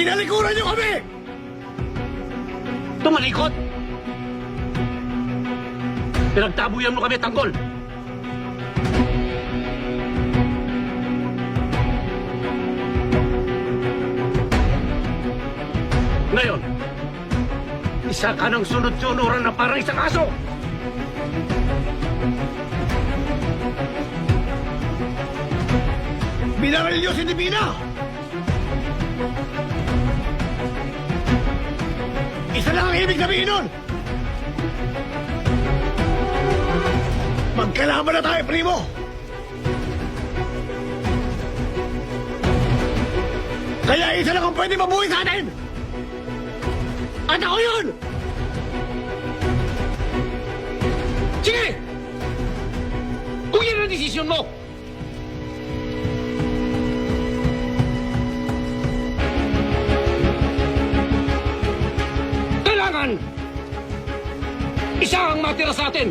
Tinalikuran niyo kami! Tumalikot! Pinagtabuyan mo kami, tanggol! Ngayon, isa ka ng sunod-sunuran na parang isang aso! Binaril niyo si Divina! Isa lang ang ibig sabihin nun! Magkalaban na tayo, primo! Kaya isa lang ang pwede mabuhay sa atin! At ako yun! Sige! Kung yan ang desisyon mo! Kailangan! Isa ang matira sa atin!